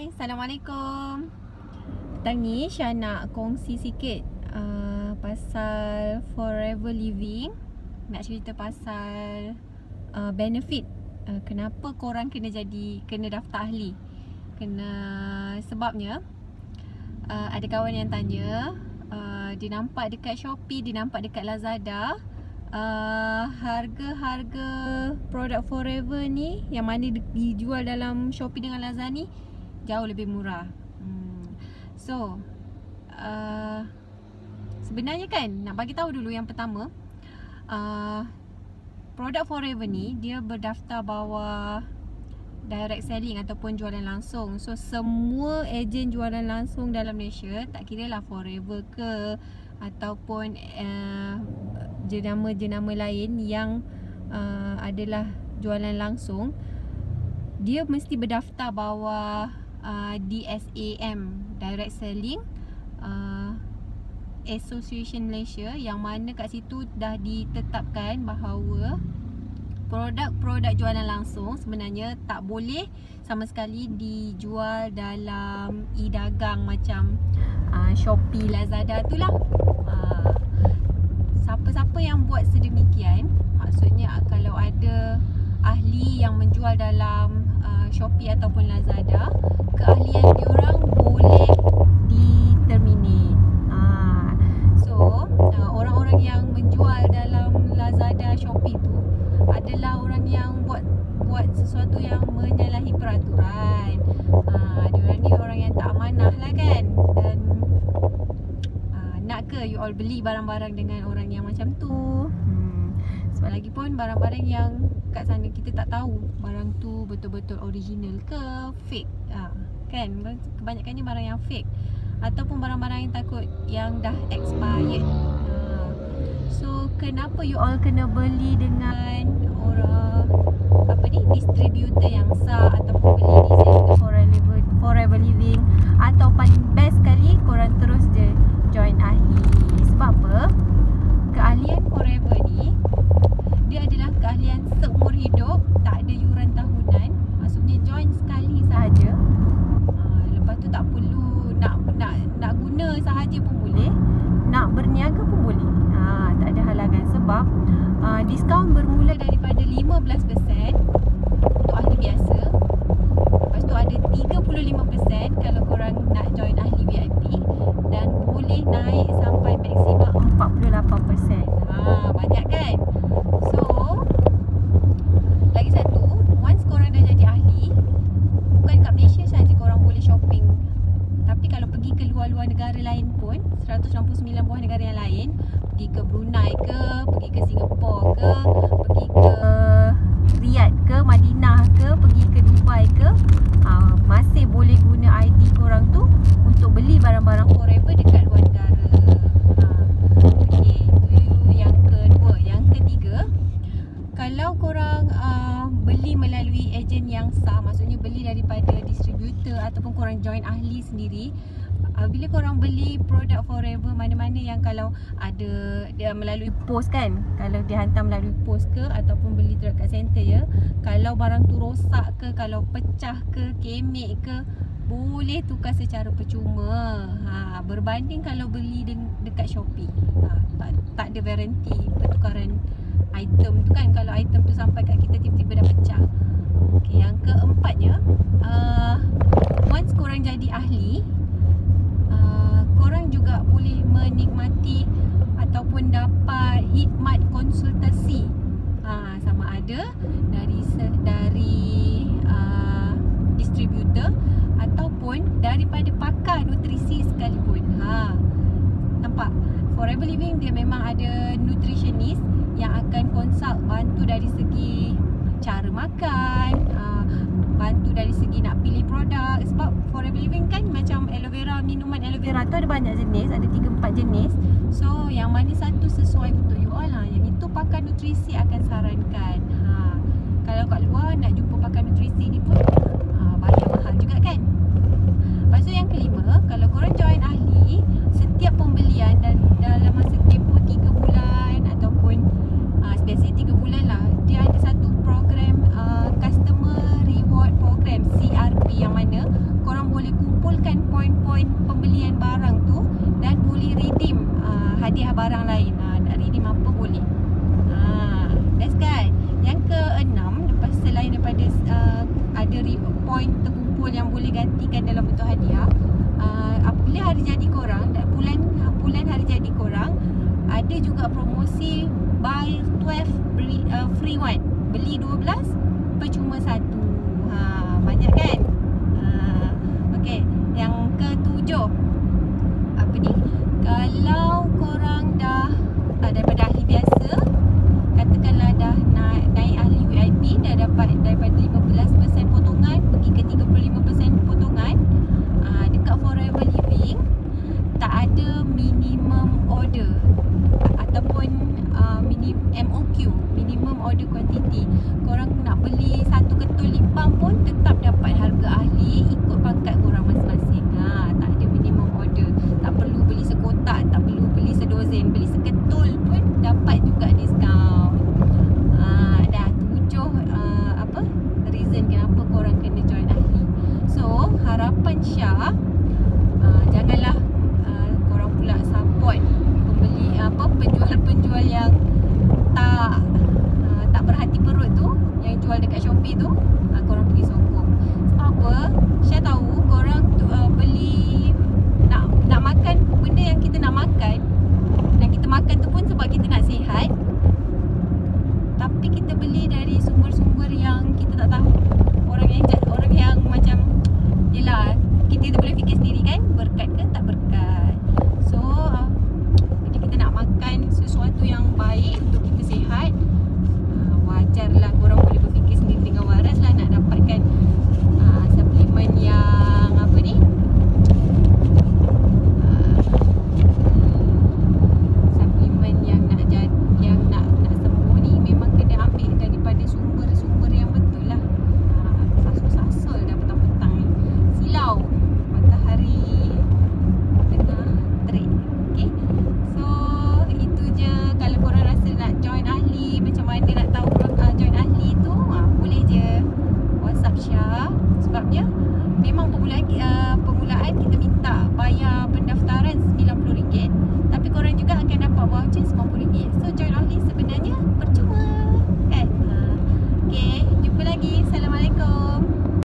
Assalamualaikum. Petang ni Syah nak kongsi sikit pasal Forever Living. Nak cerita pasal benefit kenapa korang kena daftar ahli. Sebabnya ada kawan yang tanya, dia nampak dekat Shopee, dia nampak dekat Lazada, harga-harga produk Forever ni yang mana dijual dalam Shopee dengan Lazada ni jauh lebih murah. So sebenarnya kan nak bagi tahu dulu, yang pertama, produk Forever ni dia berdaftar bawah direct selling ataupun jualan langsung. So semua ejen jualan langsung dalam Malaysia, tak kira lah Forever ke ataupun jenama-jenama lain yang adalah jualan langsung, dia mesti berdaftar bawah DSAM, Direct Selling Association Malaysia, yang mana kat situ dah ditetapkan bahawa produk-produk jualan langsung sebenarnya tak boleh sama sekali dijual dalam e-dagang macam Shopee, Lazada tu lah. Siapa-siapa yang buat sedemikian, maksudnya kalau ada ahli yang menjual dalam Shopee ataupun Lazada, keahlian diorang boleh di-terminate. So orang-orang yang menjual dalam Lazada, Shopee tu adalah orang yang buat sesuatu yang menyalahi peraturan. Diorang ni orang yang tak amanah lah kan. Dan nak ke you all beli barang-barang dengan orang yang macam tu? Sebab lagi pun barang-barang yang kat sana kita tak tahu barang tu betul-betul original ke fake, kan? Kebanyakannya barang yang fake ataupun barang-barang yang takut yang dah expired. So kenapa you all kena beli dengan orang distributor yang sah, ataupun beli di Center Forever Living, atau paling best sekali korang terus je join ahli. Sebab apa? Keahlian Forever ni dia adalah keahlian seumur hidup, tak ada yuran tahunan. Maksudnya join sekali sahaja. Lepas tu tak perlu nak guna sahaja pun boleh, nak berniaga pun boleh. Tak ada halangan sebab diskaun bermula daripada 15% untuk ahli biasa. Lepas tu ada 35% kalau korang nak join ahli VIP, dan boleh naik sampai maksimum 48%. Banyak kan? So lagi satu, once korang dah jadi ahli, bukan kat Malaysia saja korang boleh shopping, tapi kalau pergi ke luar-luar negara lain pun, 169 buah negara yang lain, pergi ke Brunei ke, pergi ke Singapura ke, pergi ke Riyadh ke, Madinah ke, pergi ke Dubai ke, masih boleh guna ID korang tu untuk beli barang-barang Forever dekat luar negara. Okay, itu yang kedua. Yang ketiga, kalau korang beli melalui ejen yang sah, maksudnya beli daripada distributor ataupun korang join ahli sendiri, bila korang beli produk Forever mana-mana yang kalau ada dia melalui pos kan, kalau dia hantar melalui pos ke ataupun beli dekat center ya, kalau barang tu rosak ke, kalau pecah ke, kemek ke, boleh tukar secara percuma. Berbanding kalau beli dekat Shopee, tak ada garanti pertukaran item tu kan, kalau item tu sampai kat kita tiba-tiba dah pecah. Okay, yang keempatnya, once korang jadi ahli, korang juga boleh menikmati ataupun dapat khidmat konsultasi, sama ada dari distributor ataupun daripada pakar nutrisi sekalipun. Nampak? Forever Living dia memang ada nutritionist yang akan consult, bantu dari segi cara makan, bantu dari segi nak pilih produk. Sebab Forever Living kan macam aloe vera, minuman aloe vera tu ada banyak jenis, ada 3-4 jenis. So yang mana satu sesuai untuk you all, yang itu pakar nutrisi akan sarankan. Kalau kat luar nak jumpa pakar nutrisi ni pun banyak mahal juga kan. Lepas tu yang kelima, kalau korang join ahli, setiap pembelian dan dalam masa tempoh 3 bulan ataupun biasanya 3 bulan lah, dia ada satu program Customer Reward Program, CRP, yang mana korang boleh poin pembelian barang tu dan boleh redeem hadiah barang lain. Nak redeem apa boleh. Best kan? Yang keenam, lepas selain daripada ada poin terkumpul yang boleh gantikan dalam bentuk hadiah, apabila hari jadi korang, bulan hari jadi korang, ada juga promosi buy 12 free 1. Beli 12 percuma 1. Banyak kan? Okey, yang ketujuh, apa ni? Kalau korang dah daripada ahli biasa, katakanlah dah naik ahli VIP, dah dapat daripada 15% potongan pergi ke 35% potongan, dekat Forever Living tak ada minimum order ataupun MOQ, minimum order quantity. Korang nak beli satu ketul lip balm pun tetap dapat harga ahli ikut pangkat korang masing-masing. Tak ada minimum order. Tak perlu beli sekotak, tak perlu beli sedozen, beli seketul pun dapat juga diskaun. Dah 7 reason kenapa korang kena join ahli. So harapan Syah, janganlah korang pula support penjual-penjual yang tak berhati perut tu, yang jual dekat Shopee tu. Korang pergi